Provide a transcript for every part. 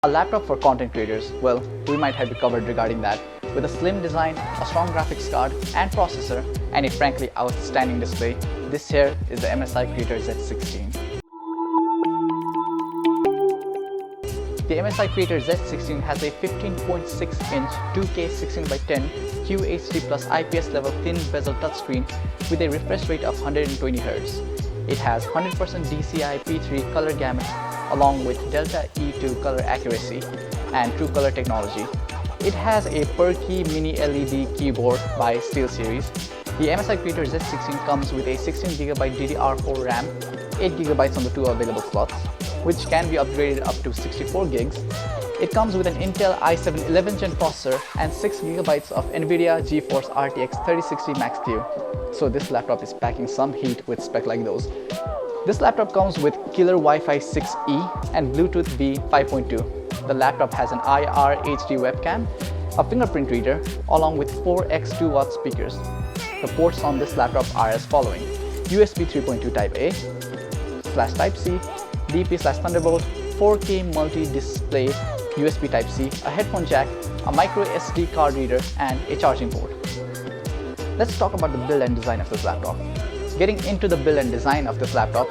A laptop for content creators, well, we might have you covered regarding that. With a slim design, a strong graphics card and processor, and a frankly outstanding display, this here is the MSI Creator Z16. The MSI Creator Z16 has a 15.6-inch 2K 16x10 QHD plus IPS level thin bezel touchscreen with a refresh rate of 120 Hz. It has 100% DCI P3 color gamut along with Delta E2 color accuracy and True Color technology. It has a per-key mini LED keyboard by SteelSeries. The MSI Creator Z16 comes with a 16GB DDR4 RAM, 8GB on the two available slots, which can be upgraded up to 64 gigs. It comes with an Intel i7 11th Gen processor and 6GB of NVIDIA GeForce RTX 3060 MaxQ. So this laptop is packing some heat with spec like those. This laptop comes with killer Wi-Fi 6E and Bluetooth V 5.2. The laptop has an IR HD webcam, a fingerprint reader, along with 4x 2-watt speakers. The ports on this laptop are as following: USB 3.2 Type A, / Type-C, DP/Thunderbolt, 4K multi-display USB Type-C, a headphone jack, a micro SD card reader, and a charging port. Let's talk about the build and design of this laptop. Getting into the build and design of this laptop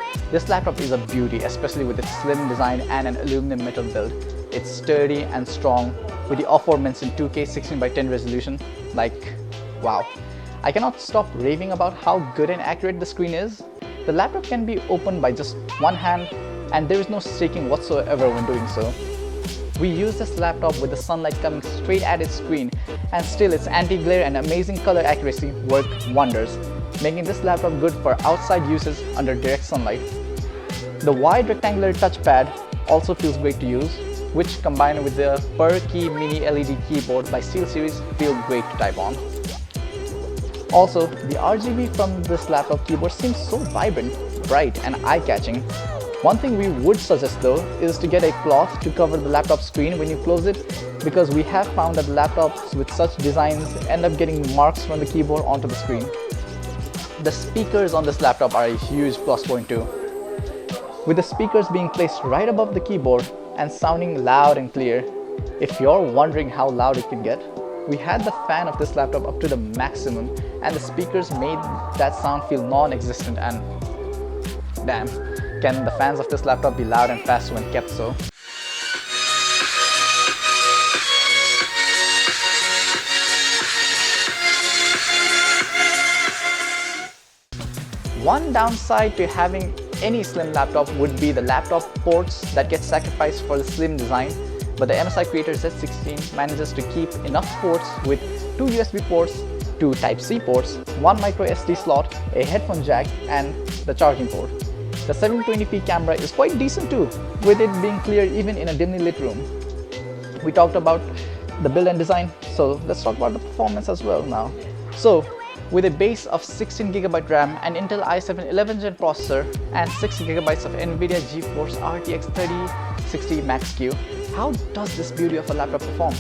is a beauty, especially with its slim design and an aluminum metal build. It's sturdy and strong with the aforementioned 2K 16x10 resolution. Like, wow. I cannot stop raving about how good and accurate the screen is. The laptop can be opened by just one hand and there is no shaking whatsoever when doing so. We use this laptop with the sunlight coming straight at its screen, and still its anti-glare and amazing color accuracy work wonders, making this laptop good for outside uses under direct sunlight. The wide rectangular touchpad also feels great to use, which combined with the per-key mini LED keyboard by SteelSeries feel great to type on. Also, the RGB from this laptop keyboard seems so vibrant, bright and eye-catching. One thing we would suggest though is to get a cloth to cover the laptop screen when you close it, because we have found that laptops with such designs end up getting marks from the keyboard onto the screen. The speakers on this laptop are a huge plus point too, with the speakers being placed right above the keyboard and sounding loud and clear. If you're wondering how loud it can get, we had the fan of this laptop up to the maximum and the speakers made that sound feel non-existent, and damn, can the fans of this laptop be loud and fast when kept so. One downside to having any slim laptop would be the laptop ports that get sacrificed for the slim design, but the MSI Creator Z16 manages to keep enough ports with 2 USB ports, 2 Type-C ports, 1 micro SD slot, a headphone jack, and the charging port. The 720p camera is quite decent too, with it being clear even in a dimly lit room. We talked about the build and design, so let's talk about the performance as well now. So, with a base of 16GB RAM, an Intel i7 11th Gen processor, and 6GB of NVIDIA GeForce RTX 3060 MaxQ, how does this beauty of a laptop perform?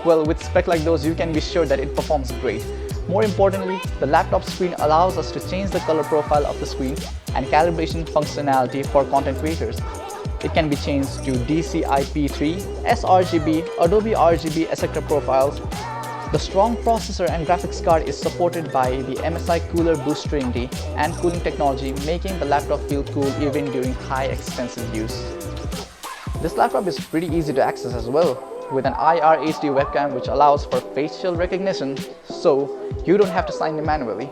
Well, with spec like those, you can be sure that it performs great. More importantly, the laptop screen allows us to change the color profile of the screen and calibration functionality for content creators. It can be changed to DCI P3, sRGB, Adobe RGB etc. profiles. The strong processor and graphics card is supported by the MSI Cooler Boost Trinity and cooling technology, making the laptop feel cool even during high expensive use. This laptop is pretty easy to access as well, with an IR HD webcam which allows for facial recognition, so you don't have to sign in manually.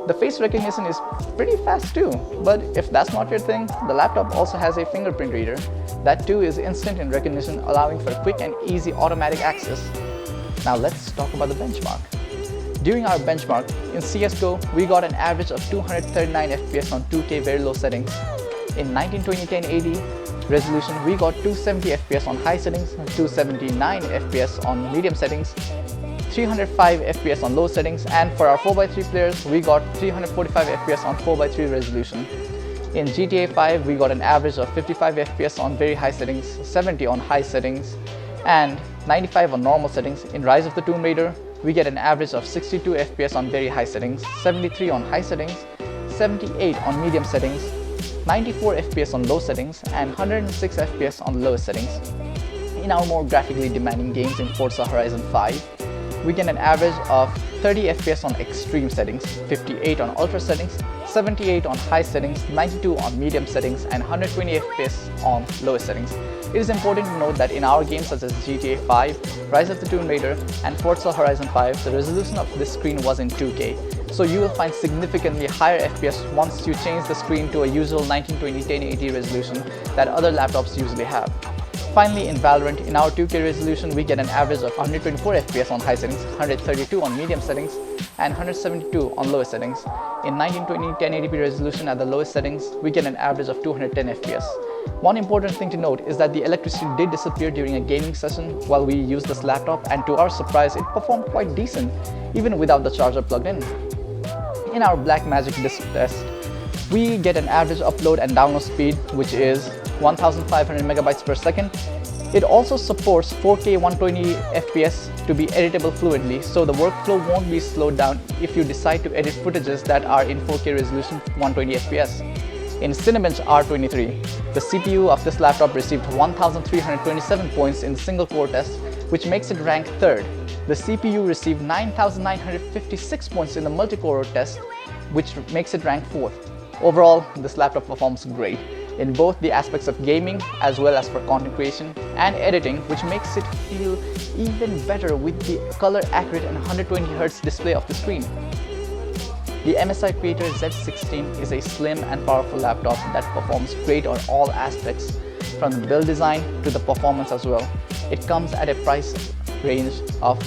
The face recognition is pretty fast too, but if that's not your thing, the laptop also has a fingerprint reader. That too is instant in recognition, allowing for quick and easy automatic access. Now let's talk about the benchmark. During our benchmark, in CSGO, we got an average of 239 FPS on 2K very low settings. In 1920x1080 resolution, we got 270 FPS on high settings, 279 FPS on medium settings, 305 FPS on low settings, and for our 4x3 players, we got 345 FPS on 4x3 resolution. In GTA 5, we got an average of 55 FPS on very high settings, 70 on high settings, and 95 on normal settings. In Rise of the Tomb Raider, we get an average of 62 FPS on very high settings, 73 on high settings, 78 on medium settings, 94 FPS on low settings, and 106 FPS on lowest settings. In our more graphically demanding games in Forza Horizon 5, we get an average of 30 FPS on extreme settings, 58 on ultra settings, 78 on high settings, 92 on medium settings, and 120 FPS on lowest settings. It is important to note that in our games such as GTA 5, Rise of the Tomb Raider, and Forza Horizon 5, the resolution of this screen was in 2K, so you will find significantly higher FPS once you change the screen to a usual 1920x1080 resolution that other laptops usually have. Finally, in Valorant, in our 2K resolution, we get an average of 124 FPS on high settings, 132 on medium settings, and 172 on lowest settings. In 1920x1080p resolution at the lowest settings, we get an average of 210 FPS. One important thing to note is that the electricity did disappear during a gaming session while we used this laptop, and to our surprise, it performed quite decent, even without the charger plugged in. In our Blackmagic disk test, we get an average upload and download speed, which is 1500 megabytes per second. It also supports 4K 120 FPS to be editable fluently, so the workflow won't be slowed down if you decide to edit footages that are in 4K resolution 120 FPS. In Cinebench R23, the CPU of this laptop received 1327 points in the single core test, which makes it rank 3rd. The CPU received 9956 points in the multi-core test, which makes it rank 4th. Overall, this laptop performs great in both the aspects of gaming as well as for content creation and editing, which makes it feel even better with the color accurate and 120Hz display of the screen. The MSI Creator Z16 is a slim and powerful laptop that performs great on all aspects, from the build design to the performance as well. It comes at a price range of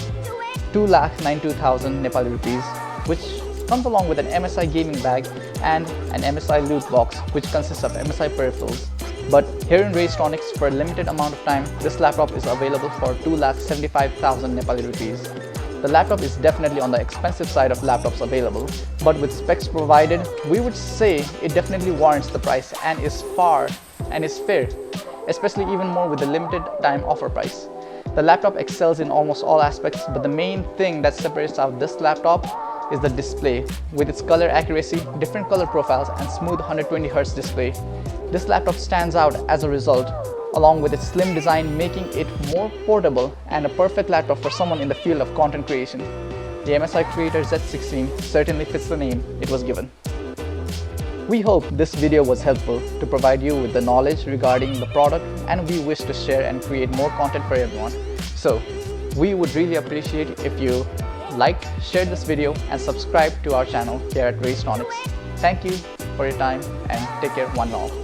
2,92,000 Nepali rupees, which comes along with an MSI gaming bag and an MSI loot box, which consists of MSI peripherals. But here in RaysTronics, for a limited amount of time, this laptop is available for 2,75,000 Nepali rupees. The laptop is definitely on the expensive side of laptops available, but with specs provided, we would say it definitely warrants the price and is fair, especially even more with the limited time offer price. The laptop excels in almost all aspects, but the main thing that separates out this laptop is the display. With its color accuracy, different color profiles, and smooth 120Hz display, this laptop stands out as a result, along with its slim design, making it more portable and a perfect laptop for someone in the field of content creation. The MSI Creator Z16 certainly fits the name it was given. We hope this video was helpful to provide you with the knowledge regarding the product, and we wish to share and create more content for everyone. So, we would really appreciate if you liked, shared this video, and subscribe to our channel here at RaysTronics. Thank you for your time, and take care one and all.